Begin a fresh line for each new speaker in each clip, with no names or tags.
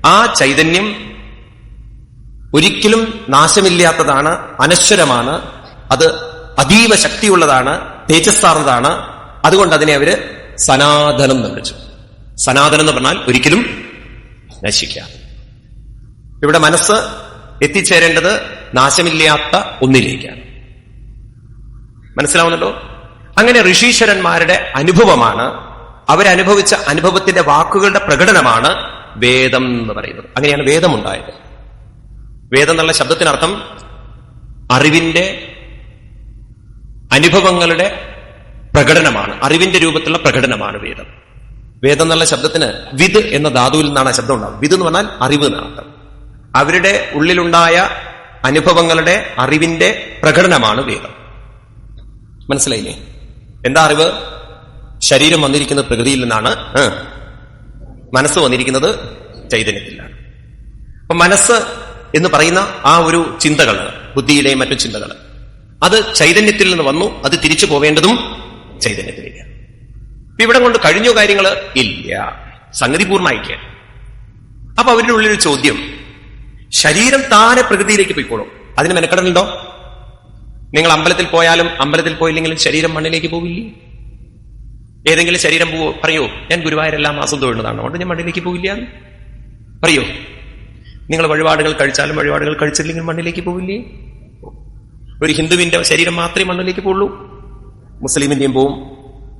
ആ ചൈതന്യം ഒരിക്കലും നാശമില്ലാത്തതാണ്, അനശ്വരമാണ്, അത് അതീവ ശക്തിയുള്ളതാണ്, തേജസ്സാർന്നതാണ്. അതുകൊണ്ട് അതിനെ അവര് സനാതനം എന്ന് വിളിച്ചു. സനാതനം എന്ന് പറഞ്ഞാൽ ഒരിക്കലും നശിക്കാം. ഇവിടെ മനസ്സ് എത്തിച്ചേരേണ്ടത് നാശമില്ലാത്ത ഒന്നിലേക്കാണ്. മനസ്സിലാവുന്നല്ലോ? അങ്ങനെ ഋഷീശ്വരന്മാരുടെ അനുഭവമാണ്, അവരനുഭവിച്ച അനുഭവത്തിന്റെ വാക്കുകളുടെ പ്രകടനമാണ് വേദം എന്ന് പറയുന്നത്. അങ്ങനെയാണ് വേദം ഉണ്ടായത്. വേദം എന്നുള്ള ശബ്ദത്തിനർത്ഥം അറിവിന്റെ അനുഭവങ്ങളുടെ പ്രകടനമാണ്, അറിവിന്റെ രൂപത്തിലുള്ള പ്രകടനമാണ് വേദം. വേദം എന്നുള്ള ശബ്ദത്തിന് വിദ് എന്ന ധാതുവിൽ നിന്നാണ് ആ ശബ്ദം ഉണ്ടാകുന്നത്. വിദ് എന്ന് പറഞ്ഞാൽ അറിവ് എന്നാണ് അർത്ഥം. അവരുടെ ഉള്ളിലുണ്ടായ അനുഭവങ്ങളുടെ അറിവിന്റെ പ്രകടനമാണ് വേദം. മനസ്സിലായില്ലേ? എന്താ അറിവ്? ശരീരം വന്നിരിക്കുന്നത് പ്രകൃതിയിൽ നിന്നാണ്, മനസ്സ് വന്നിരിക്കുന്നത് ചൈതന്യത്തിലാണ്. അപ്പൊ മനസ്സ് എന്ന് പറയുന്ന ആ ഒരു ചിന്തകള്, ബുദ്ധിയുടെയും മറ്റു ചിന്തകള്, അത് ചൈതന്യത്തിൽ നിന്ന് വന്നു, അത് തിരിച്ചു പോവേണ്ടതും ചൈതന്യത്തിലേക്ക്. ഇവിടെ കൊണ്ട് കഴിഞ്ഞോ കാര്യങ്ങള്? ഇല്ല, സംഗതി പൂർണ്ണമായിക്കുക. അപ്പൊ അവരുടെ ഉള്ളിലൊരു ചോദ്യം, ശരീരം താനെ പ്രകൃതിയിലേക്ക് പോയിക്കോളും, അതിന് മെനക്കെടലുണ്ടോ? നിങ്ങൾ അമ്പലത്തിൽ പോയാലും അമ്പലത്തിൽ പോയില്ലെങ്കിലും ശരീരം മണ്ണിലേക്ക് പോവില്ലേ? ഏതെങ്കിലും ശരീരം പറയോ ഞാൻ ഗുരുവായൂരെല്ലാം മാസം തൊഴുന്നതാണ്, അതുകൊണ്ട് ഞാൻ മണ്ണിലേക്ക് പോവില്ല പറയോ? നിങ്ങൾ വഴിപാടുകൾ കഴിച്ചാലും വഴിപാടുകൾ കഴിച്ചില്ലെങ്കിൽ മണ്ണിലേക്ക് പോവില്ലേ? ഒരു ഹിന്ദുവിന്റെ ശരീരം മാത്രമേ മണ്ണിലേക്ക് പോകുള്ളൂ, മുസ്ലിമിന്റെയും പോവും,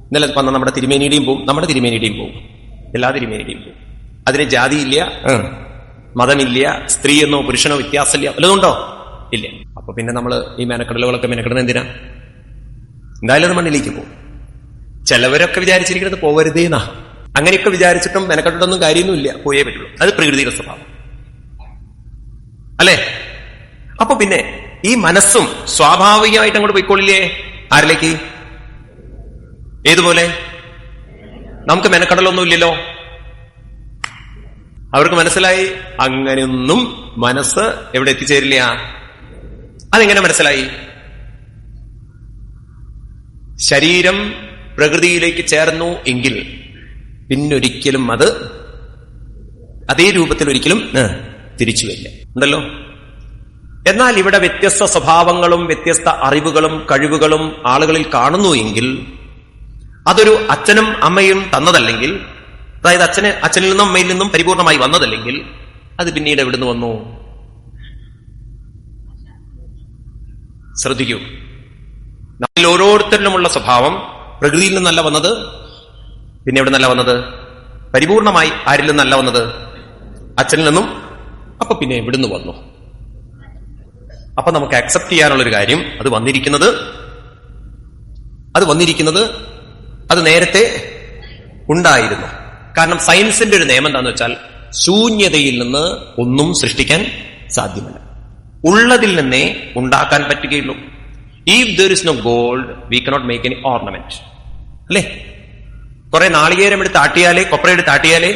ഇന്നലെ വന്ന നമ്മുടെ തിരുമേനിയുടെയും പോവും, നമ്മുടെ തിരുമേനിയുടെയും പോവും, എല്ലാ തിരുമേനിയുടെയും പോവും. അതിന് ജാതിയില്ല, മതമില്ല, സ്ത്രീ എന്നോ പുരുഷനോ വ്യത്യാസമില്ല, വല്ലതുണ്ടോ? ഇല്ല. അപ്പൊ പിന്നെ നമ്മൾ ഈ മെനക്കെടലുകളൊക്കെ മെനക്കെടുന്നത് എന്തിനാ? എന്തായാലും അത് മണ്ണിലേക്ക് പോകും. ചിലവരൊക്കെ വിചാരിച്ചിരിക്കുന്നത് പോവരുതേന്നാ. അങ്ങനെയൊക്കെ വിചാരിച്ചിട്ടും മെനക്കെട്ടൊന്നും കാര്യമൊന്നുമില്ല, പോയേ പറ്റുള്ളൂ. അത് പ്രകൃതിയുടെ സ്വഭാവം അല്ലേ? അപ്പൊ പിന്നെ ഈ മനസ്സും സ്വാഭാവികമായിട്ട് അങ്ങോട്ട് പോയിക്കൊള്ളില്ലേ? ആരിലേക്ക്? ഏതുപോലെ? നമുക്ക് മെനക്കെടലൊന്നും ഇല്ലല്ലോ. അവർക്ക് മനസ്സിലായി അങ്ങനെയൊന്നും മനസ്സ് എവിടെ എത്തിച്ചേരില്ല. അതെങ്ങനെ മനസ്സിലായി? ശരീരം പ്രകൃതിയിലേക്ക് ചേർന്നു എങ്കിൽ പിന്നൊരിക്കലും അത് അതേ രൂപത്തിൽ ഒരിക്കലും തിരിച്ചു വരില്ല, ഉണ്ടല്ലോ. എന്നാൽ ഇവിടെ വ്യത്യസ്ത സ്വഭാവങ്ങളും വ്യത്യസ്ത അറിവുകളും കഴിവുകളും ആളുകളിൽ കാണുന്നു എങ്കിൽ അതൊരു അച്ഛനും അമ്മയും തന്നതല്ലെങ്കിൽ, അതായത് അച്ഛനിൽ നിന്നും അമ്മയിൽ നിന്നും പരിപൂർണമായി വന്നതല്ലെങ്കിൽ അത് പിന്നീട് എവിടുന്ന് വന്നു? ശ്രദ്ധിക്കൂ. നമ്മിൽ ഓരോരുത്തരിലുമുള്ള സ്വഭാവം പ്രകൃതിയിൽ നിന്നല്ല വന്നത്, പിന്നെ എവിടെ നിന്നല്ല വന്നത്? പരിപൂർണമായി ആരിൽ നിന്നല്ല വന്നത്? അച്ഛനിൽ നിന്നും. അപ്പൊ പിന്നെ എവിടുന്ന് വന്നു? അപ്പൊ നമുക്ക് അക്സെപ്റ്റ് ചെയ്യാനുള്ളൊരു കാര്യം, അത് വന്നിരിക്കുന്നത് അത് നേരത്തെ ഉണ്ടായിരുന്നു. കാരണം സയൻസിന്റെ ഒരു നിയമം എന്താണെന്ന് വെച്ചാൽ ശൂന്യതയിൽ നിന്ന് ഒന്നും സൃഷ്ടിക്കാൻ സാധ്യമല്ല, ഉള്ളതിൽ നിന്നേ ഉണ്ടാക്കാൻ പറ്റുകയുള്ളൂ. If there is no gold, we cannot make any ornament. അല്ലേ? കുറെ നാളികേരം എടുത്ത് ആട്ടിയാലേ, കൊപ്ര എടുത്ത് ആട്ടിയാലേ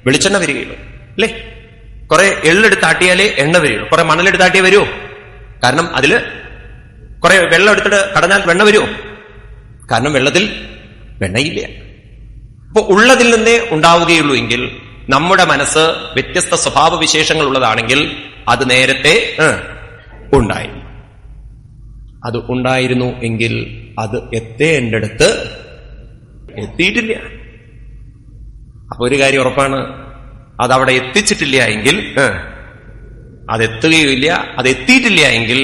വെളിച്ചെണ്ണ വരികയുള്ളൂ, അല്ലേ? കുറെ എള്ളെടുത്ത് ആട്ടിയാലേ എണ്ണ വരികയുള്ളൂ. കുറെ മണലെടുത്ത് ആട്ടിയേ വരുമോ? കാരണം അതില് കുറെ വെള്ളം എടുത്തിട്ട് കടഞ്ഞാൽ വെണ്ണ വരുമോ? കാരണം വെള്ളത്തിൽ വെണ്ണയില്ല. അപ്പൊ ഉള്ളതിൽ നിന്നേ ഉണ്ടാവുകയുള്ളൂ എങ്കിൽ നമ്മുടെ മനസ്സ് വ്യത്യസ്ത സ്വഭാവ വിശേഷങ്ങൾ ഉള്ളതാണെങ്കിൽ അത് നേരത്തെ ഉണ്ടായിരുന്നു. അത് ഉണ്ടായിരുന്നു എങ്കിൽ അത് എത്തേണ്ടടുത്ത് എത്തിയിട്ടില്ല. അപ്പൊ ഒരു കാര്യം ഉറപ്പാണ്, അതവിടെ എത്തിച്ചിട്ടില്ല എങ്കിൽ അതെത്തുകയില്ല. അതെത്തിയിട്ടില്ല എങ്കിൽ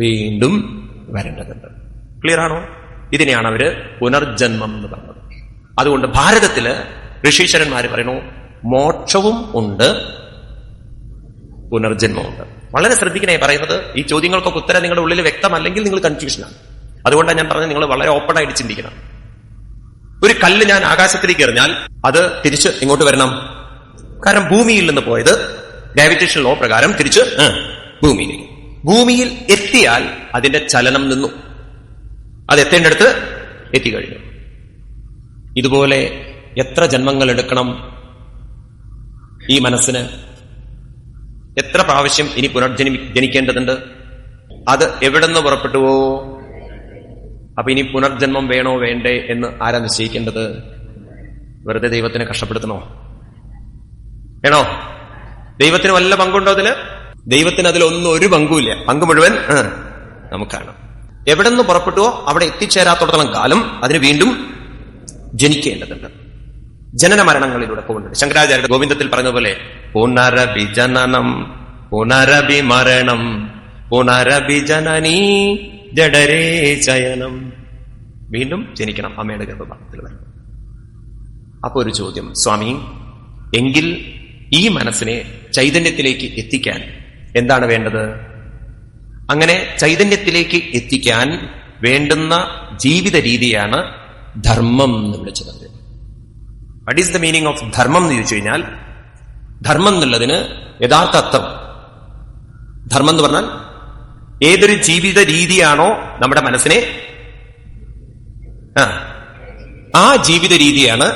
വീണ്ടും വരേണ്ടതുണ്ട്. ക്ലിയർ ആണോ? ഇതിനെയാണ് അവര് പുനർജന്മം എന്ന് പറഞ്ഞത്. അതുകൊണ്ട് ഭാരതത്തില് ഋഷീശ്വരന്മാര് പറയുന്നു മോക്ഷവും ഉണ്ട്, പുനർജന്മമുണ്ട്. വളരെ ശ്രദ്ധിക്കണേ പറയുന്നത്. ഈ ചോദ്യങ്ങൾക്കൊക്കെ ഉത്തരം നിങ്ങളുടെ ഉള്ളിൽ വ്യക്തമല്ലെങ്കിൽ നിങ്ങൾ കൺഫ്യൂഷനാണ്. അതുകൊണ്ടാണ് ഞാൻ പറഞ്ഞത് നിങ്ങൾ വളരെ ഓപ്പൺ ആയിട്ട് ചിന്തിക്കണം. ഒരു കല്ല് ഞാൻ ആകാശത്തിലേക്ക് എറിഞ്ഞാൽ അത് തിരിച്ച് ഇങ്ങോട്ട് വരണം. കാരണം ഭൂമിയിൽ നിന്ന് പോയത് ഗ്രാവിറ്റേഷൻ ലോ പ്രകാരം തിരിച്ച് ഭൂമിയിലേക്ക്. ഭൂമിയിൽ എത്തിയാൽ അതിന്റെ ചലനം നിന്നു, അത് എത്തേണ്ടടുത്ത് എത്തിക്കഴിഞ്ഞു. ഇതുപോലെ എത്ര ജന്മങ്ങൾ എടുക്കണം ഈ മനസ്സിന്? എത്ര പ്രാവശ്യം ഇനി ജനിക്കേണ്ടതുണ്ട്? അത് എവിടെ നിന്ന് പുറപ്പെട്ടുവോ? അപ്പൊ ഇനി പുനർജന്മം വേണോ വേണ്ടേ എന്ന് ആരാ നിശ്ചയിക്കേണ്ടത്? വെറുതെ ദൈവത്തിനെ കഷ്ടപ്പെടുത്തണോ? വേണോ? ദൈവത്തിന് വല്ല പങ്കുണ്ടോ അതില്? ദൈവത്തിന് അതിലൊന്നും ഒരു പങ്കുമില്ല. പങ്ക് മുഴുവൻ നമുക്കാണ്. എവിടെ നിന്ന് പുറപ്പെട്ടുവോ അവിടെ എത്തിച്ചേരാത്തോടത്തോളം കാലം അതിന് വീണ്ടും ജനിക്കേണ്ടതുണ്ട്. ജനന മരണങ്ങളിലൂടെ പോകുന്നുണ്ട്. ശങ്കരാചാര്യരുടെ ഗോവിന്ദത്തിൽ പറഞ്ഞതുപോലെ പുനരഭിജനനം പുനരഭിമരണം പുനരഭിജനനീ ജഡരേ ശയനം. വീണ്ടും ജനിക്കണം അമ്മയുടെ ഗർഭപാത്രത്തിൽ വരണം. അപ്പൊ ഒരു ചോദ്യം, സ്വാമി, എങ്കിൽ ഈ മനസ്സിനെ ചൈതന്യത്തിലേക്ക് എത്തിക്കാൻ എന്താണ് വേണ്ടത്? അങ്ങനെ ചൈതന്യത്തിലേക്ക് എത്തിക്കാൻ വേണ്ടുന്ന ജീവിത രീതിയാണ് ധർമ്മം എന്ന് വിളിച്ചത്. What is the meaning of ധർമ്മം എന്ന് ചോദിച്ചു കഴിഞ്ഞാൽ, ധർമ്മം എന്നുള്ളതിന് യഥാർത്ഥ അർത്ഥം, ധർമ്മം എന്ന് പറഞ്ഞാൽ ഏതൊരു ജീവിത രീതിയാണോ നമ്മുടെ മനസ്സിനെ, ആ ജീവിത രീതിയാണ്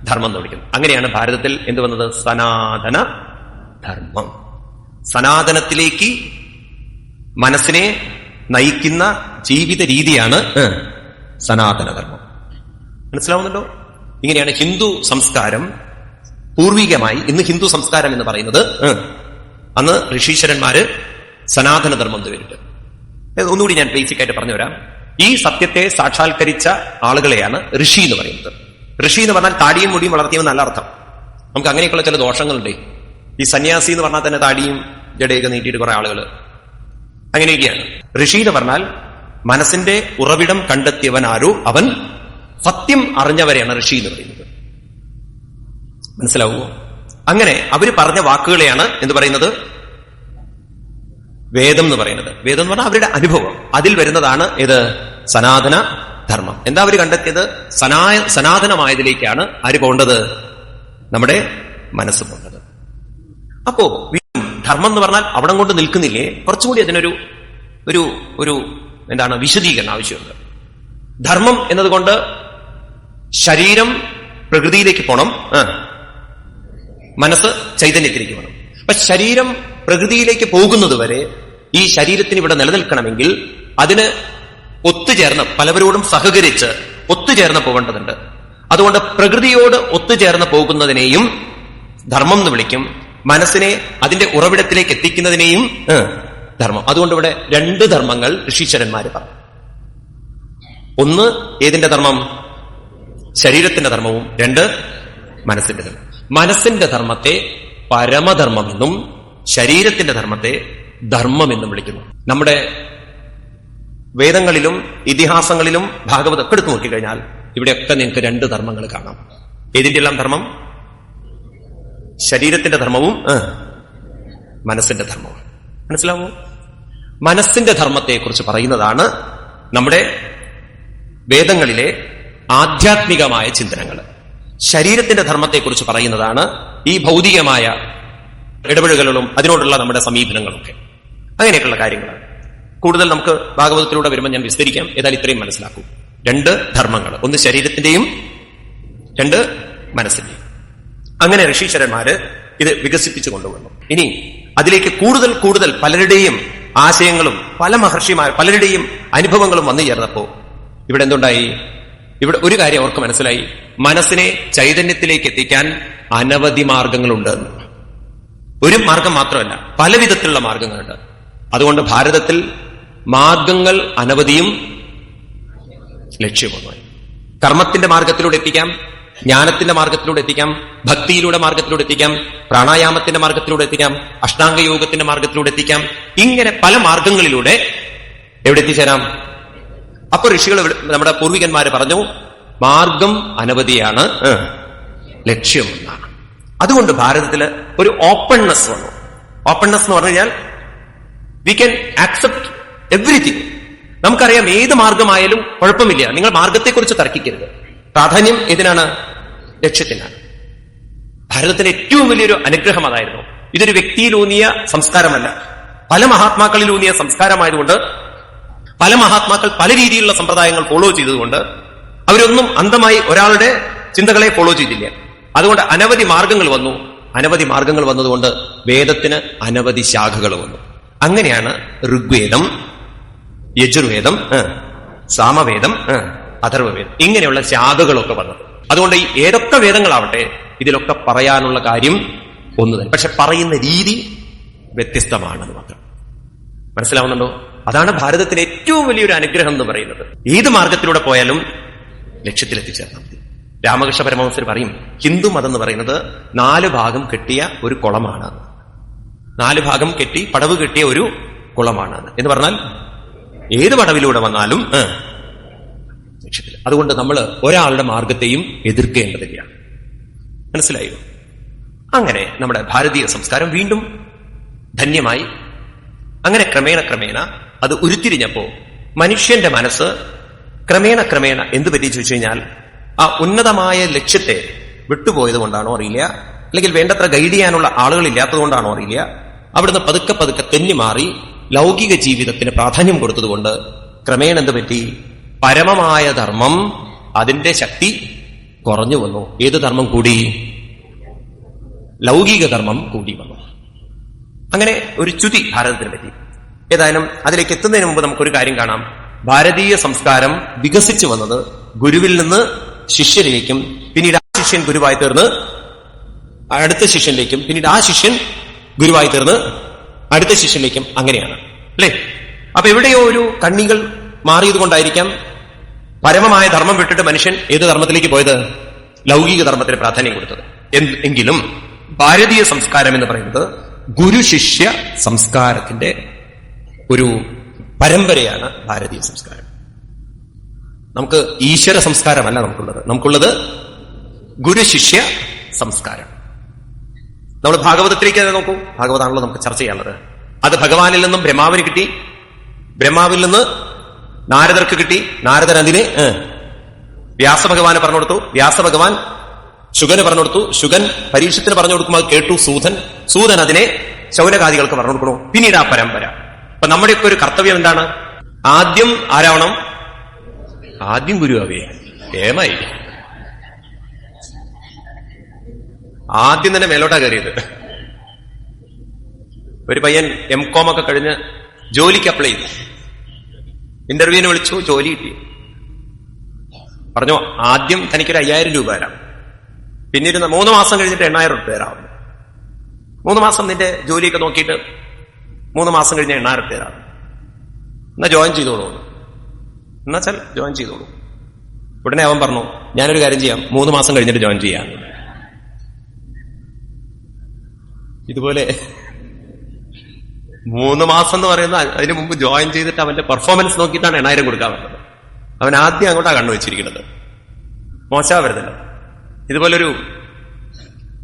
ധർമ്മം എന്ന് വിളിക്കുന്നത്. അങ്ങനെയാണ് ഭാരതത്തിൽ എന്ത് വന്നത്? സനാതന ധർമ്മം. സനാതനത്തിലേക്ക് മനസ്സിനെ നയിക്കുന്ന ജീവിത രീതിയാണ് സനാതനധർമ്മം. മനസ്സിലാവുന്നുണ്ടോ? ഇങ്ങനെയാണ് ഹിന്ദു സംസ്കാരം പൂർവികമായി, ഇന്ന് ഹിന്ദു സംസ്കാരം എന്ന് പറയുന്നത്, അന്ന് ഋഷീശ്വരന്മാര് സനാതനധർമ്മം എന്ന് പേരിട്ട്. ഒന്നുകൂടി ഞാൻ ബേസിക് ആയിട്ട് പറഞ്ഞുവരാം. ഈ സത്യത്തെ സാക്ഷാത്കരിച്ച ആളുകളെയാണ് ഋഷി എന്ന് പറയുന്നത്. ഋഷി എന്ന് പറഞ്ഞാൽ താടിയും മുടിയും വളർത്തിയെന്ന് നല്ല അർത്ഥം. നമുക്ക് അങ്ങനെയൊക്കെയുള്ള ചില ദോഷങ്ങളുണ്ട്. ഈ സന്യാസി എന്ന് പറഞ്ഞാൽ തന്നെ താടിയും ജടയൊക്കെ നീട്ടിയിട്ട് കുറെ ആളുകൾ അങ്ങനെയൊക്കെയാണ്. ഋഷി എന്ന് പറഞ്ഞാൽ മനസ്സിന്റെ ഉറവിടം കണ്ടെത്തിയവൻ ആരോ അവൻ സത്യം അറിഞ്ഞവരെയാണ് ഋഷി എന്ന് പറയുന്നത്. മനസ്സിലാവുമോ? അങ്ങനെ അവര് പറഞ്ഞ വാക്കുകളെയാണ് എന്ത് പറയുന്നത്? വേദം എന്ന് പറയുന്നത്. വേദം എന്ന് പറഞ്ഞാൽ അവരുടെ അനുഭവം, അതിൽ വരുന്നതാണ് ഇത് സനാതന ധർമ്മം. എന്താ അവർ കണ്ടെത്തിയത്? സനാതനമായതിലേക്കാണ് ആര് പോകേണ്ടത്? നമ്മുടെ മനസ്സ് പോകേണ്ടത്. അപ്പോ ധർമ്മം എന്ന് പറഞ്ഞാൽ അവിടെ കൊണ്ട് നിൽക്കുന്നില്ലേ, കുറച്ചുകൂടി അതിനൊരു ഒരു ഒരു എന്താണ് വിശദീകരണം ആവശ്യമുണ്ട്. ധർമ്മം എന്നതുകൊണ്ട് ശരീരം പ്രകൃതിയിലേക്ക് പോകണം, മനസ്സ് ചൈതന്യത്തിലേക്ക് പോകണം. അപ്പൊ ശരീരം പ്രകൃതിയിലേക്ക് പോകുന്നത് വരെ ഈ ശരീരത്തിന് ഇവിടെ നിലനിൽക്കണമെങ്കിൽ അതിന് ഒത്തുചേർന്ന് പലവരോടും സഹകരിച്ച് ഒത്തുചേർന്ന് പോകേണ്ടതുണ്ട്. അതുകൊണ്ട് പ്രകൃതിയോട് ഒത്തുചേർന്ന് പോകുന്നതിനെയും ധർമ്മം എന്ന് വിളിക്കും, മനസ്സിനെ അതിന്റെ ഉറവിടത്തിലേക്ക് എത്തിക്കുന്നതിനെയും ധർമ്മം. അതുകൊണ്ട് ഇവിടെ രണ്ട് ധർമ്മങ്ങൾ ഋഷീശ്വരന്മാര് പറഞ്ഞു. ഒന്ന് ഏതിന്റെ ധർമ്മം? ശരീരത്തിന്റെ ധർമ്മവും. രണ്ട് മനസ്സിന്റെ ധർമ്മം. മനസ്സിന്റെ ധർമ്മത്തെ പരമധർമ്മമെന്നും ശരീരത്തിന്റെ ധർമ്മത്തെ ധർമ്മമെന്നും വിളിക്കുന്നു. നമ്മുടെ വേദങ്ങളിലും ഇതിഹാസങ്ങളിലും ഭാഗവതം എടുത്തു നോക്കിക്കഴിഞ്ഞാൽ ഇവിടെയൊക്കെ നിങ്ങൾക്ക് രണ്ട് ധർമ്മങ്ങൾ കാണാം. ഏതിന്റെ എല്ലാം ധർമ്മം? ശരീരത്തിന്റെ ധർമ്മവും മനസ്സിന്റെ ധർമ്മവും. മനസ്സിലാവോ? മനസ്സിന്റെ ധർമ്മത്തെക്കുറിച്ച് പറയുന്നതാണ് നമ്മുടെ വേദങ്ങളിലെ ആധ്യാത്മികമായ ചിന്തനങ്ങൾ. ശരീരത്തിന്റെ ധർമ്മത്തെക്കുറിച്ച് പറയുന്നതാണ് ഈ ഭൗതികമായ ഇടപെടലുകളും അതിനോടുള്ള നമ്മുടെ സമീപനങ്ങളൊക്കെ. അങ്ങനെയൊക്കെയുള്ള കാര്യങ്ങളാണ്. കൂടുതൽ നമുക്ക് ഭാഗവതത്തിലൂടെ വരുമ്പോൾ ഞാൻ വിസ്തരിക്കാം. ഏതായാലും ഇത്രയും മനസ്സിലാക്കൂ. രണ്ട് ധർമ്മങ്ങൾ, ഒന്ന് ശരീരത്തിന്റെയും രണ്ട് മനസ്സിന്റെയും. അങ്ങനെ ഋഷീശ്വരന്മാര് ഇത് വികസിപ്പിച്ചു കൊണ്ടുവന്നു. ഇനി അതിലേക്ക് കൂടുതൽ കൂടുതൽ പലരുടെയും ആശയങ്ങളും പല മഹർഷിമാർ പലരുടെയും അനുഭവങ്ങളും വന്നു ചേർന്നപ്പോ ഇവിടെ എന്തുണ്ടായി? ഇവിടെ ഒരു കാര്യം അവർക്ക് മനസ്സിലായി, മനസ്സിനെ ചൈതന്യത്തിലേക്ക് എത്തിക്കാൻ അനവധി മാർഗങ്ങളുണ്ട്. ഒരു മാർഗം മാത്രമല്ല, പല വിധത്തിലുള്ള മാർഗങ്ങളുണ്ട്. അതുകൊണ്ട് ഭാരതത്തിൽ മാർഗങ്ങൾ അനവധിയും ലക്ഷ്യമൊന്നുമായി. കർമ്മത്തിന്റെ മാർഗത്തിലൂടെ എത്തിക്കാം, ജ്ഞാനത്തിന്റെ മാർഗത്തിലൂടെ എത്തിക്കാം, ഭക്തിയിലൂടെ മാർഗത്തിലൂടെ എത്തിക്കാം, പ്രാണായാമത്തിന്റെ മാർഗത്തിലൂടെ എത്തിക്കാം, അഷ്ടാംഗയോഗത്തിന്റെ മാർഗത്തിലൂടെ എത്തിക്കാം. ഇങ്ങനെ പല മാർഗങ്ങളിലൂടെ എവിടെ എത്തിച്ചേരാം? അപ്പൊ ഋഷികൾ നമ്മുടെ പൂർവികന്മാര് പറഞ്ഞു, മാർഗം അനവധിയാണ്, ലക്ഷ്യം ഒന്നാണ്. അതുകൊണ്ട് ഭാരതത്തില് ഒരു ഓപ്പൺനെസ് വന്നു. ഓപ്പൺനെസ് എന്ന് പറഞ്ഞു കഴിഞ്ഞാൽ വി ക്യാൻ ആക്സെപ്റ്റ് എവ്രിതിങ്. നമുക്കറിയാം ഏത് മാർഗമായാലും കുഴപ്പമില്ല. നിങ്ങൾ മാർഗത്തെക്കുറിച്ച് തർക്കിക്കരുത്. പ്രാധാന്യം ഏതിനാണ്? ലക്ഷ്യത്തിനാണ്. ഭാരതത്തിന്റെ ഏറ്റവും വലിയൊരു അനുഗ്രഹം അതായിരുന്നു. ഇതൊരു വ്യക്തിയിലൂന്നിയ സംസ്കാരമല്ല, പല മഹാത്മാക്കളിലൂന്നിയ സംസ്കാരമായതുകൊണ്ട് പല മഹാത്മാക്കൾ പല രീതിയിലുള്ള സമ്പ്രദായങ്ങൾ ഫോളോ ചെയ്തതുകൊണ്ട് അവരൊന്നും അന്ധമായി ഒരാളുടെ ചിന്തകളെ ഫോളോ ചെയ്തില്ല. അതുകൊണ്ട് അനവധി മാർഗങ്ങൾ വന്നു. അനവധി മാർഗങ്ങൾ വന്നതുകൊണ്ട് വേദത്തിന് അനവധി ശാഖകൾ വന്നു. അങ്ങനെയാണ് ഋഗ്വേദം, യജുർവേദം, സാമവേദം, അഥർവവേദം ഇങ്ങനെയുള്ള ശാഖകളൊക്കെ വന്നത്. അതുകൊണ്ട് ഈ ഏതൊക്കെ വേദങ്ങളാവട്ടെ ഇതിലൊക്കെ പറയാനുള്ള കാര്യം ഒന്ന് തന്നെ, പക്ഷെ പറയുന്ന രീതി വ്യത്യസ്തമാണെന്ന് മാത്രം. മനസ്സിലാവുന്നുണ്ടോ? അതാണ് ഭാരതത്തിന് ഏറ്റവും വലിയൊരു അനുഗ്രഹം എന്ന് പറയുന്നത്. ഏത് മാർഗത്തിലൂടെ പോയാലും ലക്ഷ്യത്തിലെത്തിച്ചേർന്നാൽ മതി. രാമകൃഷ്ണ പരമഹംസർ പറയും, ഹിന്ദു മതം എന്ന് പറയുന്നത് 4 ഭാഗം കെട്ടിയ ഒരു കുളമാണ്. 4 ഭാഗം കെട്ടി പടവ് കെട്ടിയ ഒരു കുളമാണ് എന്ന് പറഞ്ഞാൽ ഏത് പടവിലൂടെ വന്നാലും ലക്ഷ്യത്തിൽ. അതുകൊണ്ട് നമ്മൾ ഒരാളുടെ മാർഗത്തെയും എതിർക്കേണ്ടതില്ല. മനസ്സിലായോ? അങ്ങനെ നമ്മുടെ ഭാരതീയ സംസ്കാരം വീണ്ടും ധന്യമായി. അങ്ങനെ ക്രമേണ അത് ഉരുത്തിരിഞ്ഞപ്പോ മനുഷ്യന്റെ മനസ്സ് ക്രമേണ എന്ത് പറ്റി ചോദിച്ചു കഴിഞ്ഞാൽ, ആ ഉന്നതമായ ലക്ഷ്യത്തെ വിട്ടുപോയത് കൊണ്ടാണോ അറിയില്ല, അല്ലെങ്കിൽ വേണ്ടത്ര ഗൈഡ് ചെയ്യാനുള്ള ആളുകൾ ഇല്ലാത്തത് കൊണ്ടാണോ അറിയില്ല, അവിടുന്ന് പതുക്കെ തെന്നി മാറി ലൗകിക ജീവിതത്തിന് പ്രാധാന്യം കൊടുത്തതുകൊണ്ട് ക്രമേണ എന്ത് പറ്റി? പരമമായ ധർമ്മം അതിന്റെ ശക്തി കുറഞ്ഞു വന്നു. ഏത് ധർമ്മം കൂടി? ലൗകിക ധർമ്മം കൂടി വന്നു. അങ്ങനെ ഒരു ച്യുതി ഭാരതത്തിന് പറ്റി. ഏതായാലും അതിലേക്ക് എത്തുന്നതിന് മുമ്പ് നമുക്കൊരു കാര്യം കാണാം. ഭാരതീയ സംസ്കാരം വികസിച്ചു വന്നത് ഗുരുവിൽ നിന്ന് ശിഷ്യരിലേക്കും, പിന്നീട് ആ ശിഷ്യൻ ഗുരുവായി തീർന്ന് അടുത്ത ശിഷ്യനിലേക്കും, പിന്നീട് ആ ശിഷ്യൻ ഗുരുവായി തീർന്ന് അടുത്ത ശിഷ്യനിലേക്കും, അങ്ങനെയാണ് അല്ലേ? അപ്പൊ എവിടെയോ ഒരു കണ്ണികൾ മാറിയത് കൊണ്ടായിരിക്കാം പരമമായ ധർമ്മം വിട്ടിട്ട് മനുഷ്യൻ ഏത് ധർമ്മത്തിലേക്ക് പോയത്? ലൗകിക ധർമ്മത്തിന് പ്രാധാന്യം കൊടുത്തത്. എങ്കിലും ഭാരതീയ സംസ്കാരം എന്ന് പറയുന്നത് ഗുരു ശിഷ്യ സംസ്കാരത്തിന്റെ ഒരു പരമ്പരയാണ് ഭാരതീയ സംസ്കാരം. നമുക്ക് ഈശ്വര സംസ്കാരമല്ല നമുക്കുള്ളത് ഗുരു ശിഷ്യ സംസ്കാരം. നമ്മൾ ഭാഗവതത്തിലേക്ക് നോക്കൂ. ഭാഗവതാണല്ലോ നമുക്ക് ചർച്ച ചെയ്യാനുള്ളത്. അത് ഭഗവാനിൽ നിന്നും ബ്രഹ്മാവിന് കിട്ടി, ബ്രഹ്മാവിൽ നിന്ന് നാരദർക്ക് കിട്ടി, നാരദൻ അതിനെ വ്യാസഭഗവാന് പറഞ്ഞു കൊടുത്തു, വ്യാസഭഗവാൻ ശുഗന് പറഞ്ഞു കൊടുത്തു, ശുഗൻ പരീക്ഷത്തിന് പറഞ്ഞു കൊടുക്കുമ്പോൾ അത് കേട്ടു സൂതൻ അതിനെ ശൗനകാദികൾക്ക് പറഞ്ഞു കൊടുക്കണു. പിന്നീട് ആ പരമ്പര. അപ്പൊ നമ്മുടെയൊക്കെ ഒരു കർത്തവ്യം എന്താണ്? ആദ്യം ആരാവണം? ആദ്യം ഗുരുവാവേ. ഏമായി ആദ്യം തന്നെ മേലോട്ടാ കയറിയത്. ഒരു പയ്യൻ M.Com ഒക്കെ കഴിഞ്ഞ് ജോലിക്ക് അപ്ലൈ ചെയ്തു. ഇന്റർവ്യൂവിന് വിളിച്ചു, ജോലി കിട്ടി. പറഞ്ഞു ആദ്യം തനിക്കൊരു 5000 രൂപ തരാം, പിന്നീട് 3 മാസം കഴിഞ്ഞിട്ട് 8000 രൂപ തരാം. 3 മാസം നിന്റെ ജോലിയൊക്കെ നോക്കിയിട്ട് 3 മാസം കഴിഞ്ഞ് 8000 രൂപ തരാം. എന്നാ ജോയിൻ ചെയ്തോളൂ. എന്നുവെച്ചാൽ ജോയിൻ ചെയ്തോളൂ. ഉടനെ അവൻ പറഞ്ഞു, ഞാനൊരു കാര്യം ചെയ്യാം, 3 മാസം കഴിഞ്ഞിട്ട് ജോയിൻ ചെയ്യാം. ഇതുപോലെ 3 മാസം എന്ന് പറയുന്ന അതിന് മുമ്പ് ജോയിൻ ചെയ്തിട്ട് അവന്റെ പെർഫോമൻസ് നോക്കിയിട്ടാണ് 8000 കൊടുക്കാൻ പറ്റുന്നത്. അവൻ ആദ്യം അങ്ങോട്ടാ കണ്ണുവച്ചിരിക്കുന്നത്. മോശമാവരുതല്ലോ. ഇതുപോലൊരു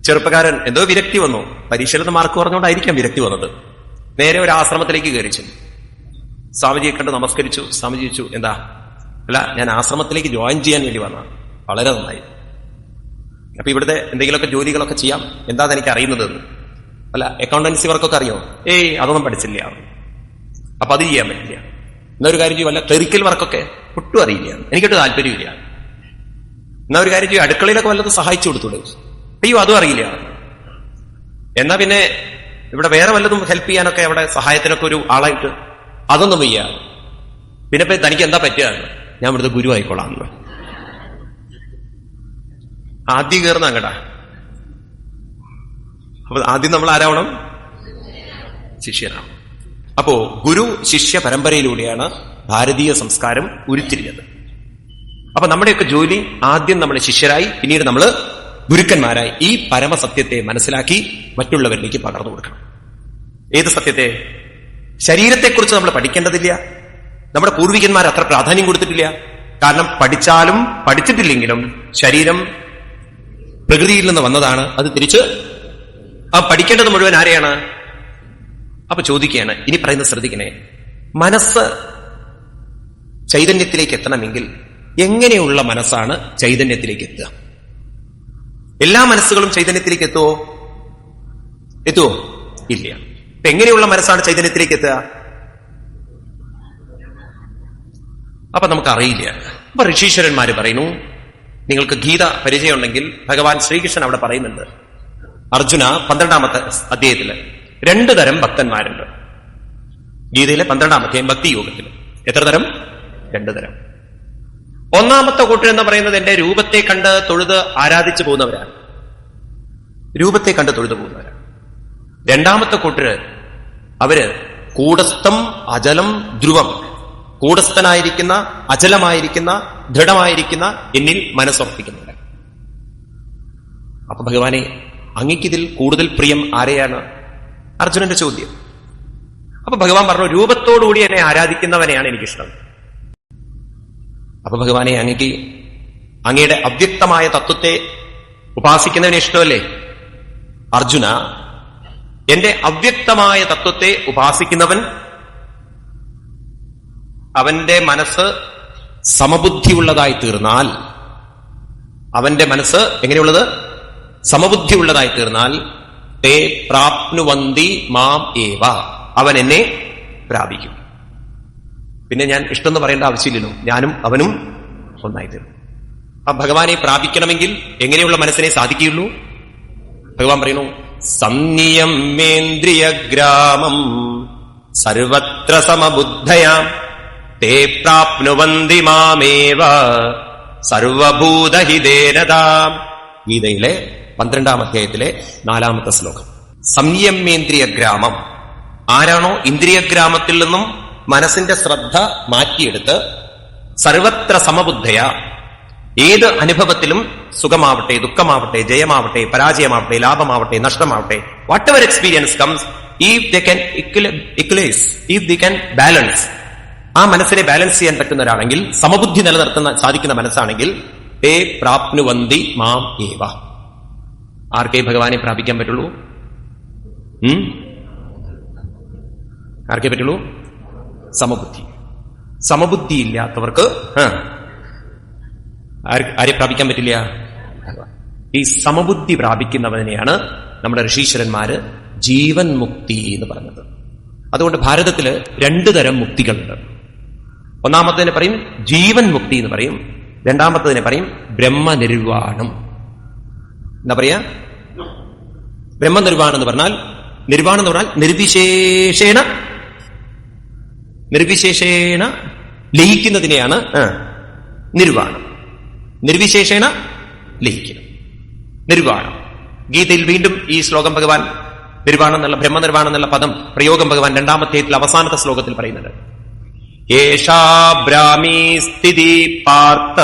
ചെറുപ്പക്കാരൻ എന്തോ വിരക്തി വന്നു, പരീക്ഷയിലത്തെ മാർക്ക് പറഞ്ഞുകൊണ്ടായിരിക്കാം വിരക്തി വന്നത്. നേരെ ഒരു ആശ്രമത്തിലേക്ക് കയറിച്ചു. സ്വാമിജിയെ കണ്ട് നമസ്കരിച്ചു. സ്വാമിജി ചോദിച്ചു, എന്താ? അല്ല, ഞാൻ ആശ്രമത്തിലേക്ക് ജോയിൻ ചെയ്യാൻ വേണ്ടി വന്ന. വളരെ നന്നായി. അപ്പൊ ഇവിടുത്തെ എന്തെങ്കിലുമൊക്കെ ജോലികളൊക്കെ ചെയ്യാം, എന്താന്ന് എനിക്ക് അറിയുന്നത്? അല്ല, അക്കൗണ്ടൻസി വർക്കൊക്കെ അറിയോ? അതൊന്നും പഠിച്ചില്ല. അപ്പൊ അത് ചെയ്യാൻ പറ്റില്ല. എന്നൊരു കാര്യം ചെയ്യും, വല്ല ക്ലറിക്കൽ വർക്കൊക്കെ ഒട്ടും അറിയില്ല, എനിക്കൊട്ട് താല്പര്യമില്ല. എന്നാ ഒരു കാര്യം ചെയ്യും, അടുക്കളയിലൊക്കെ വല്ലതും സഹായിച്ചു കൊടുത്തൂടെ? അയ്യോ, അതും അറിയില്ല. എന്നാ പിന്നെ ഇവിടെ വേറെ വല്ലതും ഹെൽപ്പ് ചെയ്യാനൊക്കെ അവിടെ സഹായത്തിനൊക്കെ ഒരു ആളായിട്ട്, അതൊന്നും വയ്യ. പിന്നെ ഇപ്പൊ തനിക്ക് എന്താ പറ്റുക? ഞാൻ ഇവിടുത്തെ ഗുരു ആയിക്കോളാം. ആദ്യം കയറുന്ന അങ്ങടാ. അപ്പൊ ആദ്യം നമ്മൾ ആരാവണം? ശിഷ്യനാണ്. അപ്പോ ഗുരു ശിഷ്യ പരമ്പരയിലൂടെയാണ് ഭാരതീയ സംസ്കാരം ഉരുത്തിരിഞ്ഞത്. അപ്പൊ നമ്മുടെയൊക്കെ ജോലി ആദ്യം നമ്മൾ ശിഷ്യരായി, പിന്നീട് നമ്മൾ ഗുരുക്കന്മാരായി ഈ പരമസത്യത്തെ മനസ്സിലാക്കി മറ്റുള്ളവരിലേക്ക് പകർന്നു കൊടുക്കണം. ഏത് സത്യത്തെ? ശരീരത്തെക്കുറിച്ച് നമ്മൾ പഠിക്കേണ്ടതില്ല. നമ്മുടെ പൂർവികന്മാർ അത്ര പ്രാധാന്യം കൊടുത്തിട്ടില്ല. കാരണം പഠിച്ചാലും പഠിച്ചിട്ടില്ലെങ്കിലും ശരീരം പ്രകൃതിയിൽ നിന്ന് വന്നതാണ്. അത് തിരിച്ച് പഠിക്കേണ്ടത് മുഴുവൻ ആരെയാണ്? അപ്പൊ ചോദിക്കുകയാണ്, ഇനി പറയുന്നത് ശ്രദ്ധിക്കണേ, മനസ്സ് ചൈതന്യത്തിലേക്ക് എത്തണമെങ്കിൽ എങ്ങനെയുള്ള മനസ്സാണ് ചൈതന്യത്തിലേക്ക് എത്തുക? എല്ലാ മനസ്സുകളും ചൈതന്യത്തിലേക്ക് എത്തുവോ? ഇല്ല. ഇപ്പൊ എങ്ങനെയുള്ള മനസ്സാണ് ചൈതന്യത്തിലേക്ക് എത്തുക? അപ്പൊ നമുക്കറിയില്ല. അപ്പൊ ഋഷീശ്വരന്മാര് പറയുന്നു, നിങ്ങൾക്ക് ഗീത പരിചയമുണ്ടെങ്കിൽ ഭഗവാൻ ശ്രീകൃഷ്ണൻ അവിടെ പറയുന്നുണ്ട്, അർജുന 12ാമത്തെ അധ്യായത്തില് 2 തരം ഭക്തന്മാരുണ്ട്. ഗീതയിലെ 12ാം അധ്യായം ഭക്തിയോഗത്തിൽ എത്ര തരം? 2 തരം. ഒന്നാമത്തെ കൂട്ടർ എന്ന് പറയുന്നത് എന്റെ രൂപത്തെ കണ്ട് തൊഴുത് ആരാധിച്ചു പോകുന്നവരാണ്. രൂപത്തെ കണ്ട് തൊഴുതു പോകുന്നവരാണ്. രണ്ടാമത്തെ കൂട്ടര് അവര് കൂടസ്ഥം അചലം ധ്രുവം, കൂടസ്ഥനായിരിക്കുന്ന അചലമായിരിക്കുന്ന ദൃഢമായിരിക്കുന്ന എന്നിൽ മനസ്സുറപ്പിക്കുന്നുണ്ട്. അപ്പൊ ഭഗവാനെ, അങ്ങയ്ക്കിതിൽ കൂടുതൽ പ്രിയം ആരെയാണ്? അർജുനന്റെ ചോദ്യം. അപ്പൊ ഭഗവാൻ പറഞ്ഞു, രൂപത്തോടുകൂടി എന്നെ ആരാധിക്കുന്നവനെയാണ് എനിക്കിഷ്ടം. അപ്പൊ ഭഗവാനെ, അങ്ങയ്ക്ക് അങ്ങയുടെ അവ്യക്തമായ തത്വത്തെ ഉപാസിക്കുന്നവനെ ഇഷ്ടമല്ലേ? അർജുന, എന്റെ അവ്യക്തമായ തത്വത്തെ ഉപാസിക്കുന്നവൻ അവന്റെ മനസ്സ് സമബുദ്ധിയുള്ളതായി തീർന്നാൽ, അവന്റെ മനസ്സ് എങ്ങനെയുള്ളത്? സമബുദ്ധിയുള്ളതായി തീർന്നാൽ, തേ പ്രാപ്നുവന്തി മാം ഏവ, അവൻ എന്നെ പ്രാപിക്കും. പിന്നെ ഞാൻ ഇഷ്ടം എന്ന് പറയേണ്ട ആവശ്യമില്ലല്ലോ, ഞാനും അവനും ഒന്നായി തീർന്നു. ആ ഭഗവാനെ പ്രാപിക്കണമെങ്കിൽ എങ്ങനെയുള്ള മനസ്സിനെ സാധിക്കുകയുള്ളൂ? ഭഗവാൻ പറയുന്നു, സംനിയമ്യേന്ദ്രിയഗ്രാമം സർവത്ര സമബുദ്ധയാം തേ പ്രാപ്നുവന്തി മാമേവ സർവഭൂതഹിതേനതാം. ഗീതയിലെ 12-ാം അധ്യായത്തിലെ 4-ാമത്തെ ശ്ലോകം. സംയമേന്ദ്രിയഗ്രാമം, ആരാണോ ഇന്ദ്രിയഗ്രാമത്തിൽ നിന്നും മനസ്സിന്റെ ശ്രദ്ധ മാറ്റിയെടുത്ത് സർവത്ര സമബുദ്ധയ, ഏത് അനുഭവത്തിലും സുഖമാവട്ടെ ദുഃഖമാവട്ടെ ജയമാവട്ടെ പരാജയമാവട്ടെ ലാഭമാവട്ടെ നഷ്ടമാവട്ടെ, whatever experience comes, if they can equalise, if they can balance, ആ മനസ്സിനെ ബാലൻസ് ചെയ്യാൻ പറ്റുന്ന ഒരാണെങ്കിൽ, സമബുദ്ധി നിലനിർത്തുന്ന സാധിക്കുന്ന മനസ്സാണെങ്കിൽ, തേ പ്രാപ്നുവന്തി മാം ഏവ. ആർക്കേ ഭഗവാനെ പ്രാപിക്കാൻ പറ്റുള്ളൂ? ആർക്കേ പറ്റുള്ളൂ? സമബുദ്ധി. സമബുദ്ധിയില്ലാത്തവർക്ക് ആരെ പ്രാപിക്കാൻ പറ്റില്ല? ഈ സമബുദ്ധി പ്രാപിക്കുന്നവനെയാണ് നമ്മുടെ ഋഷീശ്വരന്മാര് ജീവൻ മുക്തി എന്ന് പറഞ്ഞത്. അതുകൊണ്ട് ഭാരതത്തില് 2 തരം മുക്തികളുണ്ട്. ഒന്നാമത്തേതിനെ പറയും ജീവൻ മുക്തി എന്ന് പറയും, രണ്ടാമത്തതിനെ പറയും ബ്രഹ്മനിർവാണം. എന്താ പറയാ? ബ്രഹ്മനിർവാണം എന്ന് പറഞ്ഞാൽ, നിർവാണം എന്ന് പറഞ്ഞാൽ നിർവിശേഷേണ ലയിക്കുന്നതിനെയാണ് നിർവാണം. നിർവിശേഷേണ ലയിക്കണം, നിർവാണം. ഗീതയിൽ വീണ്ടും ഈ ശ്ലോകം ഭഗവാൻ നിർവാണം എന്നുള്ള, ബ്രഹ്മനിർവാണം എന്നുള്ള പദം പ്രയോഗം ഭഗവാൻ 2-ാം അധ്യായത്തിൽ അവസാനത്തെ ശ്ലോകത്തിൽ പറയുന്നുണ്ട്. ഏഷാ ബ്രാഹ്മീ സ്ഥിതി പാർത്ഥ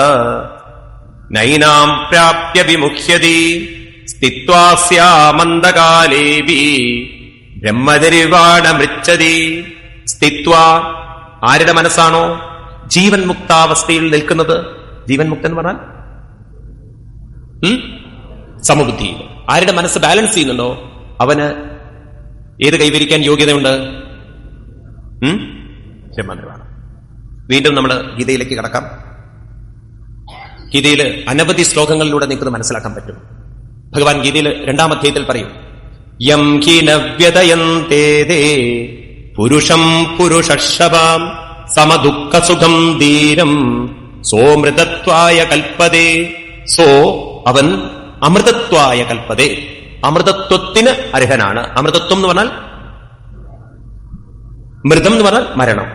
നൈനാം പ്രാപ്യ വിമുഹ്യതി സ്ഥിത്വാസ്യാമന്തകാലേബി ബ്രഹ്മനിർവാണമൃച്ഛതി. സ്ഥിത്വാ, ആരുടെ മനസ്സാണോ ജീവൻ മുക്താവസ്ഥയിൽ നിൽക്കുന്നത്? ജീവൻ മുക്തൻ എന്ന് പറഞ്ഞാൽ സമബുദ്ധിയിൽ. ആരുടെ മനസ്സ് ബാലൻസ് ചെയ്യുന്നുണ്ടോ അവന് ഏത് കൈവരിക്കാൻ യോഗ്യതയുണ്ട്? ബ്രഹ്മനിർവാണം. വീണ്ടും നമ്മൾ ഗീതയിലേക്ക് കടക്കാം. ഗീതയിൽ അനവധി ശ്ലോകങ്ങളിലൂടെ നിങ്ങൾക്ക് മനസ്സിലാക്കാൻ പറ്റും. ഭഗവാൻ ഗീതയിൽ 2-ാം അധ്യായത്തിൽ പറയും, യം ഹി നവ്യതയന്തേ പുരുഷം പുരുഷർഷഭാം സമദുഃഖസുഖം ധീരം സോമൃതത്വായ കൽപ്പതേ. സോ, അവൻ അമൃതത്വായ കൽപ്പതേ, അമൃതത്വത്തിന് അർഹനാണ്. അമൃതത്വം എന്ന് പറഞ്ഞാൽ, മൃതം എന്ന് പറഞ്ഞാൽ മരണം,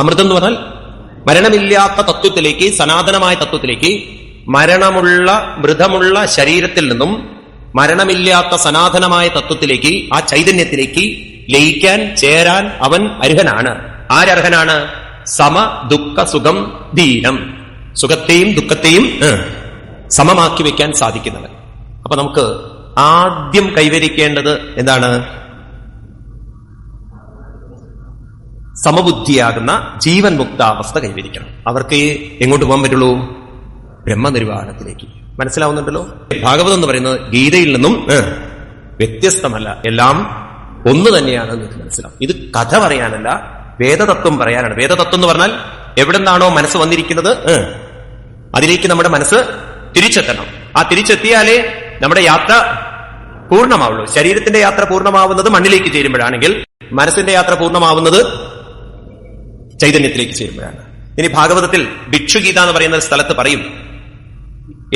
അമൃതം എന്ന് പറഞ്ഞാൽ മരണമില്ലാത്ത തത്വത്തിലേക്ക്, സനാതനമായ തത്വത്തിലേക്ക്, മരണമുള്ള മൃതമുള്ള ശരീരത്തിൽ നിന്നും മരണമില്ലാത്ത സനാതനമായ തത്വത്തിലേക്ക്, ആ ചൈതന്യത്തിലേക്ക് ലയിക്കാൻ, ചേരാൻ അവൻ അർഹനാണ്. ആരർഹനാണ്? സമ ദുഃഖ സുഖം ധീരം, സുഖത്തെയും ദുഃഖത്തെയും സമമാക്കി വെക്കാൻ സാധിക്കുന്നവൻ. അപ്പൊ നമുക്ക് ആദ്യം കൈവരിക്കേണ്ടത് എന്താണ്? സമബുദ്ധിയാകുന്ന ജീവൻ മുക്താവസ്ഥ കൈവരിക്കണം. അവർക്ക് എങ്ങോട്ട് പോകാൻ പറ്റുള്ളൂ? ബ്രഹ്മനിർവാണത്തിലേക്ക്. മനസ്സിലാവുന്നുണ്ടല്ലോ? ഭാഗവതം എന്ന് പറയുന്നത് ഗീതയിൽ നിന്നും വ്യത്യസ്തമല്ല, എല്ലാം ഒന്ന് തന്നെയാണ് നിങ്ങൾക്ക് മനസ്സിലാവും. ഇത് കഥ പറയാനല്ല, വേദതത്വം പറയാനാണ്. വേദതത്വം എന്ന് പറഞ്ഞാൽ എവിടെ നിന്നാണോ മനസ്സ് വന്നിരിക്കുന്നത് അതിലേക്ക് നമ്മുടെ മനസ്സ് തിരിച്ചെത്തണം. ആ തിരിച്ചെത്തിയാലേ നമ്മുടെ യാത്ര പൂർണ്ണമാവുള്ളൂ. ശരീരത്തിന്റെ യാത്ര പൂർണ്ണമാവുന്നത് മണ്ണിലേക്ക് ചേരുമ്പോഴാണെങ്കിൽ, മനസ്സിന്റെ യാത്ര പൂർണ്ണമാവുന്നത് ചൈതന്യത്തിലേക്ക് ചേരുമ്പോഴാണ്. ഇനി ഭാഗവതത്തിൽ ഭിക്ഷുഗീത എന്ന് പറയുന്ന സ്ഥലത്ത് പറയും,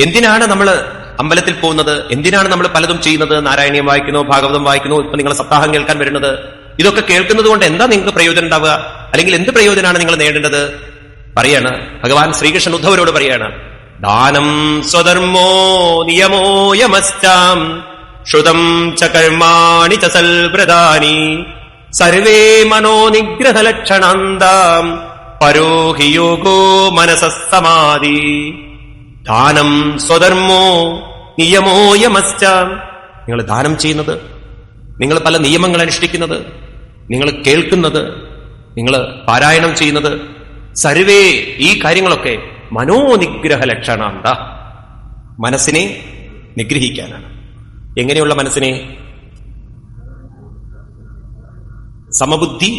എന്തിനാണ് നമ്മൾ അമ്പലത്തിൽ പോകുന്നത്, എന്തിനാണ് നമ്മൾ പലതും ചെയ്യുന്നത്? നാരായണീയം വായിക്കുന്നു, ഭാഗവതം വായിക്കുന്നു, ഇപ്പൊ നിങ്ങൾ സപ്താഹം കേൾക്കാൻ വരുന്നത്, ഇതൊക്കെ കേൾക്കുന്നത് കൊണ്ട് എന്താ നിങ്ങൾക്ക് പ്രയോജനം ഉണ്ടാവുക? അല്ലെങ്കിൽ എന്ത് പ്രയോജനമാണ് നിങ്ങൾ നേടേണ്ടത്? പറയാണ് ഭഗവാൻ ശ്രീകൃഷ്ണൻ ഉദ്ധവരോട് പറയാണ്, ദാനം സ്വധർമ്മോ നിയമോ യമശ്ചാം ശ്രുതം ച കർമാണി ച സൽവ്രതാനി സർവേ മനോനിഗ്രഹലക്ഷണാന്താം പരോ ഹി യോഗോ മനസഃ സമാധി ദാനം സ്വധർമ്മോ നിയമോ യമശ്ച. നിങ്ങൾ ദാനം ചെയ്യുന്നത്, നിങ്ങൾ പല നിയമങ്ങൾ അനുഷ്ഠിക്കുന്നത്, നിങ്ങൾ കേൾക്കുന്നത്, നിങ്ങൾ പാരായണം ചെയ്യുന്നത്, സർവേ ഈ കാര്യങ്ങളൊക്കെ മനോനിഗ്രഹ ലക്ഷണാന്ത, മനസ്സിനെ നിഗ്രഹിക്കാനാണ്. എങ്ങനെയുള്ള മനസ്സിനെ? സമബുദ്ധി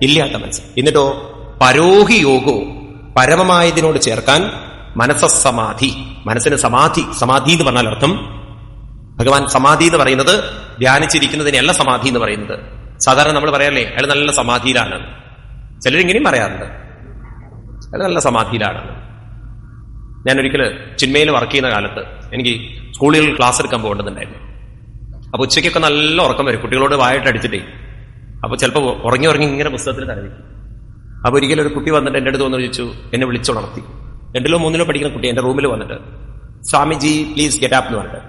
ഇല്ലാത്ത മനസ്സ്. എന്നിട്ടോ പരോഹി യോഗോ, പരമമായതിനോട് ചേർക്കാൻ മനസ്സസമാധി, മനസ്സിന് സമാധി. സമാധി എന്ന് പറഞ്ഞാൽ അർത്ഥം, ഭഗവാൻ സമാധി എന്ന് പറയുന്നത് ധ്യാനിച്ചിരിക്കുന്നതിനെയല്ല സമാധി എന്ന് പറയുന്നത്. സാധാരണ നമ്മൾ പറയാറില്ലേ, അയാൾ നല്ല സമാധിയിലാണ്. ചിലരിങ്ങനെയും പറയാറുണ്ട്, അയാൾ നല്ല സമാധിയിലാണ്. ഞാനൊരിക്കൽ ചിന്മയിൽ വർക്ക് ചെയ്യുന്ന കാലത്ത് എനിക്ക് സ്കൂളുകളിൽ ക്ലാസ് എടുക്കാൻ പോകേണ്ടതുണ്ടായിരുന്നു. അപ്പൊ ഉച്ചയ്ക്കൊക്കെ നല്ല ഉറക്കം വരും, കുട്ടികളോട് വായിട്ട് അടിച്ചിട്ടേ. അപ്പൊ ചിലപ്പോൾ ഉറങ്ങി ഇങ്ങനെ പുസ്തകത്തിൽ തലവെക്കും. അപ്പൊ ഒരിക്കലും ഒരു കുട്ടി വന്നിട്ട് എൻ്റെ അടുത്ത് വന്ന് ചോദിച്ചു, എന്നെ വിളിച്ചുണർത്തി. 2ലോ 3ലോ പഠിക്കുന്ന കുട്ടി എന്റെ റൂമിൽ വന്നിട്ട്, സ്വാമിജി പ്ലീസ് ഗെറ്റ് അപ്പ് എന്ന് പറഞ്ഞിട്ട്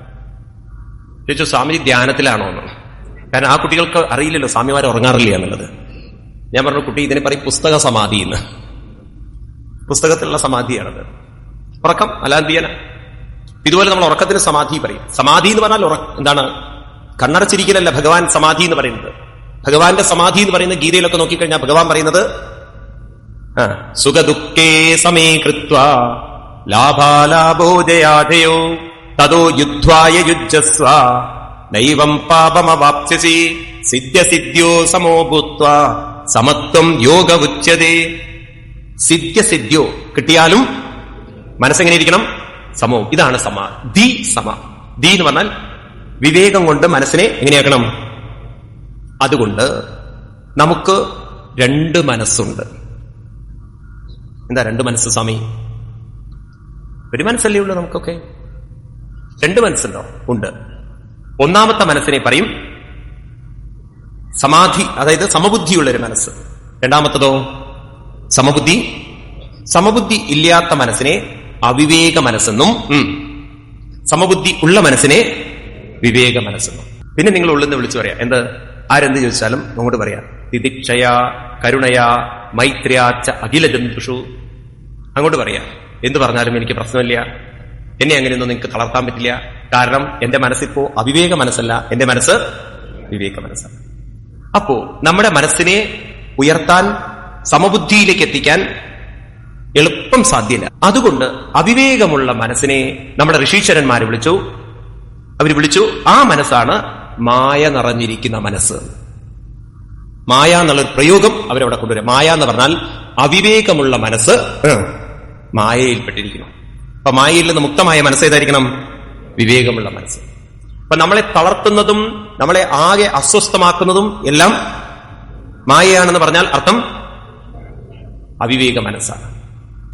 ചോദിച്ചു, സ്വാമിജി ധ്യാനത്തിലാണോ എന്ന്. കാരണം ആ കുട്ടികൾക്ക് അറിയില്ലല്ലോ സ്വാമിമാർ ഉറങ്ങാറില്ല എന്നുള്ളത്. ഞാൻ പറഞ്ഞു, കുട്ടി ഇതിനെ പറയും പുസ്തക സമാധി എന്ന്. പുസ്തകത്തിലുള്ള സമാധിയാണത്. ഉറക്കം അല്ലാതെ ധ്യാന. ഇതുപോലെ നമ്മൾ ഉറക്കത്തിന് സമാധി പറയും. സമാധി എന്ന് പറഞ്ഞാൽ എന്താണ്? കണ്ണടച്ചിരിക്കലല്ല ഭഗവാൻ സമാധി എന്ന് പറയുന്നത്. ഭഗവാന്റെ സമാധി എന്ന് പറയുന്ന ഗീതയിലൊക്കെ നോക്കിക്കഴിഞ്ഞാൽ ഭഗവാൻ പറയുന്നത് സുഖദുഃഖേ സമേ കൃത്വാ ലാഭാലാഭോ ജയാധയോ തതോ യുദ്ധ്വായ യുജ്ജസ്വ നൈവം പാപമവാപ്സ്യസി സിദ്ധ്യസിദ്ധ്യോ സമോ ഭൂത്വാ സമത്വം യോഗ ഉച്യതേ. സിദ്ധ്യസിദ്ധ്യോ കിട്ടിയാലും മനസ്സെങ്ങനെ ഇരിക്കണം? സമോ. ഇതാണ് സമാധി. സമാധി എന്ന് പറഞ്ഞാൽ വിവേകം കൊണ്ട് മനസ്സിനെ എങ്ങനെയാക്കണം? അതുകൊണ്ട് നമുക്ക് 2 മനസ്സുണ്ട്. എന്താ 2 മനസ്സ് സ്വാമി? ഒരു മനസ്സല്ലേ ഉള്ളൂ നമുക്കൊക്കെ. 2 മനസ്സുണ്ടോ? ഉണ്ട്. ഒന്നാമത്തെ മനസ്സിനെ പറയും സമാധി, അതായത് സമബുദ്ധിയുള്ളൊരു മനസ്സ്. രണ്ടാമത്തതോ സമബുദ്ധി ഇല്ലാത്ത മനസ്സിനെ അവിവേക മനസ്സെന്നും സമബുദ്ധി ഉള്ള മനസ്സിനെ വിവേക മനസ്സെന്നും. പിന്നെ നിങ്ങൾ ഉള്ളെന്ന് വിളിച്ചു പറയാം. ആരെന്ത് ചോദിച്ചാലും അങ്ങോട്ട് പറയാം, തിതിക്ഷയാ കരുണയാ മൈത്ര്യാച്ച അഖില ജന്തുഷു. അങ്ങോട്ട് പറയാം, എന്ത് പറഞ്ഞാലും എനിക്ക് പ്രശ്നമില്ല, എന്നെ അങ്ങനെയൊന്നും നിങ്ങൾക്ക് തളർത്താൻ പറ്റില്ല. കാരണം എന്റെ മനസ്സിപ്പോ അവിവേക മനസ്സല്ല, എന്റെ മനസ്സ് വിവേക മനസ്സാണ്. അപ്പോ നമ്മുടെ മനസ്സിനെ ഉയർത്താൻ, സമബുദ്ധിയിലേക്ക് എത്തിക്കാൻ എളുപ്പം സാധ്യല്ല. അതുകൊണ്ട് അവിവേകമുള്ള മനസ്സിനെ നമ്മുടെ ഋഷീശ്വരന്മാരെ അവർ വിളിച്ചു ആ മനസ്സാണ് മായ നിറഞ്ഞിരിക്കുന്ന മനസ്സ്. മായ എന്നുള്ളൊരു പ്രയോഗം അവരവിടെ കൊണ്ടുവരും. മായ എന്ന് പറഞ്ഞാൽ അവിവേകമുള്ള മനസ്സ് മായയിൽപ്പെട്ടിരിക്കണം. അപ്പൊ മായയിൽ നിന്ന് മുക്തമായ മനസ്സ് ഏതായിരിക്കണം? വിവേകമുള്ള മനസ്സ്. അപ്പൊ നമ്മളെ തളർത്തുന്നതും നമ്മളെ ആകെ അസ്വസ്ഥമാക്കുന്നതും എല്ലാം മായയാണെന്ന് പറഞ്ഞാൽ അർത്ഥം അവിവേക മനസ്സാണ്.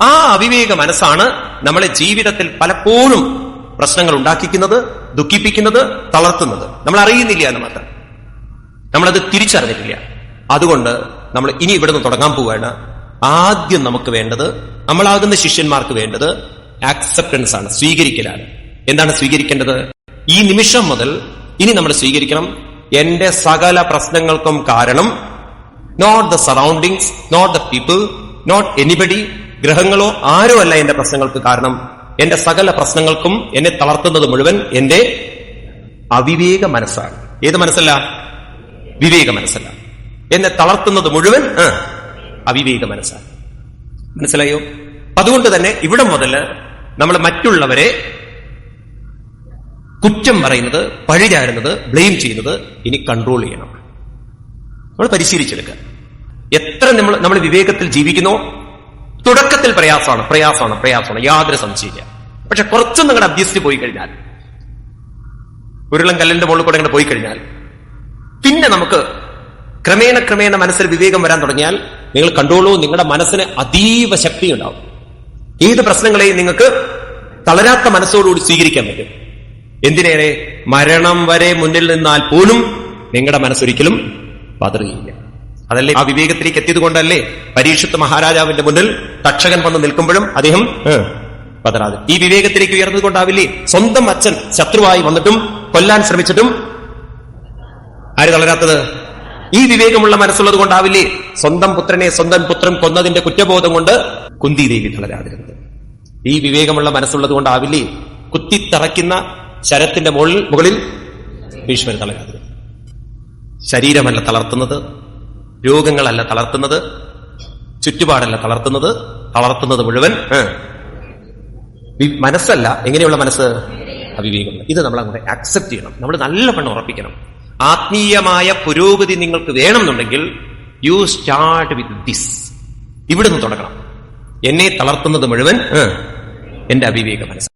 ആ അവിവേക മനസ്സാണ് നമ്മളെ ജീവിതത്തിൽ പലപ്പോഴും പ്രശ്നങ്ങൾ ഉണ്ടാക്കിക്കുന്നത്, ദുഃഖിപ്പിക്കുന്നത്, തളർത്തുന്നത്. നമ്മൾ അറിയുന്നില്ല എന്ന് മാത്രം, നമ്മളത് തിരിച്ചറിഞ്ഞിട്ടില്ല. അതുകൊണ്ട് നമ്മൾ ഇനി ഇവിടുന്ന് തുടങ്ങാൻ പോവുകയാണ്. ആദ്യം നമുക്ക് വേണ്ടത്, നമ്മളാകുന്ന ശിഷ്യന്മാർക്ക് വേണ്ടത് ആക്സെപ്റ്റൻസ് ആണ്, സ്വീകരിക്കലാണ്. എന്താണ് സ്വീകരിക്കേണ്ടത്? ഈ നിമിഷം മുതൽ ഇനി നമ്മൾ സ്വീകരിക്കണം, എന്റെ സകല പ്രശ്നങ്ങൾക്കും കാരണം not the surroundings, not the people, not anybody, ഗ്രഹങ്ങളോ ആരോ അല്ല എന്റെ പ്രശ്നങ്ങൾക്ക് കാരണം. എന്റെ സകല പ്രശ്നങ്ങൾക്കും എന്നെ തളർത്തുന്നത് മുഴുവൻ എന്റെ അവിവേക മനസ്സാണ്. ഏത് മനസ്സല്ല? വിവേക മനസ്സല്ല. എന്നെ തളർത്തുന്നത് മുഴുവൻ അവിവേക മനസ്സാണ്. മനസ്സിലായോ? അതുകൊണ്ട് തന്നെ ഇവിടെ മുതൽ നമ്മൾ മറ്റുള്ളവരെ കുറ്റം പറയുന്നത്, പഴിചാരുന്നത്, ബ്ലെയിം ചെയ്യുന്നത് ഇനി കൺട്രോൾ ചെയ്യണം. നമ്മൾ പരിശീലിച്ചെടുക്കുക. എത്ര നമ്മൾ വിവേകത്തിൽ ജീവിക്കുന്നോ, തുടക്കത്തിൽ പ്രയാസമാണ്, യാതൊരു സംശയമില്ല. പക്ഷെ കുറച്ചും നിങ്ങളുടെ അഭ്യസിച്ച് പോയി കഴിഞ്ഞാൽ, ഉരുളം കല്ലിന്റെ മുകളിൽ കൂടെ ഇങ്ങനെ പോയി കഴിഞ്ഞാൽ, പിന്നെ നമുക്ക് ക്രമേണ മനസ്സിൽ വിവേകം വരാൻ തുടങ്ങിയാൽ നിങ്ങൾ കണ്ടോളൂ, നിങ്ങളുടെ മനസ്സിന് അതീവ ശക്തി ഉണ്ടാവും. ഏത് പ്രശ്നങ്ങളെയും നിങ്ങൾക്ക് തളരാത്ത മനസ്സോടുകൂടി സ്വീകരിക്കാൻ പറ്റും. എന്തിനേറെ, മരണം വരെ മുന്നിൽ നിന്നാൽ പോലും നിങ്ങളുടെ മനസ്സൊരിക്കലും പതറുകയില്ല. അതല്ലേ ആ വിവേകത്തിലേക്ക് എത്തിയത് കൊണ്ടല്ലേ പരീക്ഷിത്ത് മഹാരാജാവിന്റെ മുന്നിൽ തക്ഷകൻ വന്ന് നിൽക്കുമ്പോഴും അദ്ദേഹം പതറാതെ. ഈ വിവേകത്തിലേക്ക് ഉയർന്നത് കൊണ്ടാവില്ലേ സ്വന്തം അച്ഛൻ ശത്രുവായി വന്നിട്ടും കൊല്ലാൻ ശ്രമിച്ചിട്ടും ആര് തളരാത്തത്? ഈ വിവേകമുള്ള മനസ്സുള്ളത് കൊണ്ടാവില്ലേ സ്വന്തം പുത്രനെ സ്വന്തം പുത്രൻ കൊന്നതിന്റെ കുറ്റബോധം കൊണ്ട് കുന്തിദേവി തളരാതിരുന്നത്? ഈ വിവേകമുള്ള മനസ്സുള്ളത് കൊണ്ടാവില്ലേ കുത്തിത്തറയ്ക്കുന്ന ശരത്തിന്റെ മുകളിൽ ഭീഷ്മർ തളരാതിരുന്നത്? ശരീരമല്ല തളർത്തുന്നത്, രോഗങ്ങളല്ല തളർത്തുന്നത്, ചുറ്റുപാടല്ല തളർത്തുന്നത് മുഴുവൻ മനസ്സല്ല. എങ്ങനെയുള്ള മനസ്സ്? അവിവേകമുള്ള. ഇത് നമ്മൾ അങ്ങോട്ട് അക്സെപ്റ്റ് ചെയ്യണം. നമ്മൾ നല്ലവണ്ണം ഉറപ്പിക്കണം. ആത്മീയമായ പുരോഗതി നിങ്ങൾക്ക് വേണമെന്നുണ്ടെങ്കിൽ യു സ്റ്റാർട്ട് വിത്ത് ദിസ്. ഇവിടുന്ന് തുടങ്ങണം. എന്നെ തളർത്തുന്നത് മുഴുവൻ എന്റെ അവിവേക മനസ്സ്.